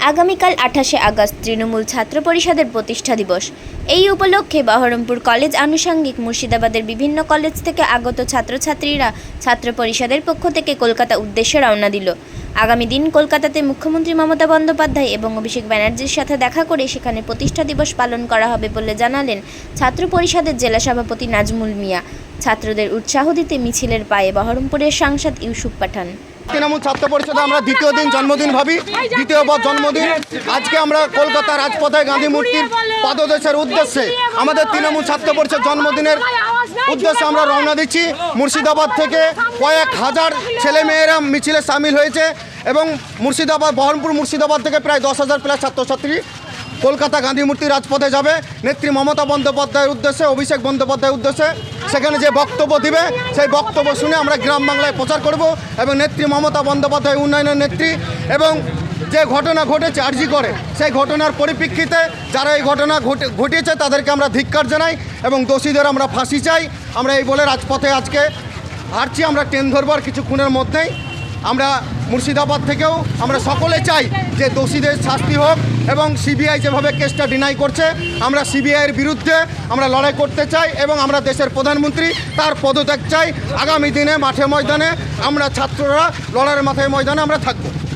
আগামীকাল 28শে আগস্ট তৃণমূল ছাত্র পরিষদের প্রতিষ্ঠা দিবস। এই উপলক্ষে বহরমপুর কলেজ আনুষঙ্গিক মুর্শিদাবাদের বিভিন্ন কলেজ থেকে আগত ছাত্রছাত্রীরা ছাত্র পরিষদের পক্ষ থেকে কলকাতা উদ্দেশ্যে রওনা দিল। আগামী দিন কলকাতাতে মুখ্যমন্ত্রী মমতা বন্দ্যোপাধ্যায় এবং অভিষেক ব্যানার্জির সাথে দেখা করে সেখানে প্রতিষ্ঠা দিবস পালন করা হবে বলে জানালেন ছাত্র পরিষদের জেলা সভাপতি নাজমুল মিয়া। ছাত্রদের উৎসাহ দিতে মিছিলের পায়ে বহরমপুরের সাংসদ ইউসুফ পাঠান। তৃণমূল ছাত্র পরিষদে আমরা দ্বিতীয় দিন জন্মদিন ভাবি, দ্বিতীয়বার জন্মদিন। আজকে আমরা কলকাতা রাজপথে গান্ধী মূর্তির পাদদেশের উদ্দেশ্যে আমাদের তৃণমূল ছাত্র পরিষদ জন্মদিনের উদ্দেশ্যে আমরা রওনা দিচ্ছি। মুর্শিদাবাদ থেকে কয়েক হাজার ছেলেমেয়েরা মিছিলে সামিল হয়েছে এবং বহরমপুর মুর্শিদাবাদ থেকে প্রায় 10,000 প্লাস ছাত্রছাত্রী কলকাতা গান্ধী মূর্তি রাজপথে যাবে। নেত্রী মমতা বন্দ্যোপাধ্যায়ের উদ্দেশ্যে, অভিষেক বন্দ্যোপাধ্যায়ের উদ্দেশ্যে সেখানে যে বক্তব্য দিবে সেই বক্তব্য শুনে আমরা গ্রাম বাংলায় প্রচার করব এবং নেত্রী মমতা বন্দ্যোপাধ্যায় উন্নয়নের নেত্রী এবং যে ঘটনা ঘটেছে আরজি করে সেই ঘটনার পরিপ্রেক্ষিতে যারা এই ঘটনা ঘটিয়েছে তাদেরকে আমরা ধিক্কার জানাই এবং দোষীদের আমরা ফাঁসি চাই। আমরা এই বলে রাজপথে আজকে হাঁটছি। আমরা ট্রেন ধরবার কিছুক্ষণের মধ্যেই আমরা মুর্শিদাবাদ থেকেও আমরা সকলে চাই যে দোষীদের শাস্তি হোক এবং সিবিআই যেভাবে কেসটা ডিনাই করছে আমরা সিবিআইয়ের বিরুদ্ধে আমরা লড়াই করতে চাই এবং আমরা দেশের প্রধানমন্ত্রী তার পদত্যাগ চাই। আগামী দিনে মাঠে ময়দানে আমরা ছাত্ররা লড়াইয়ের মাঠে ময়দানে আমরা থাকবো।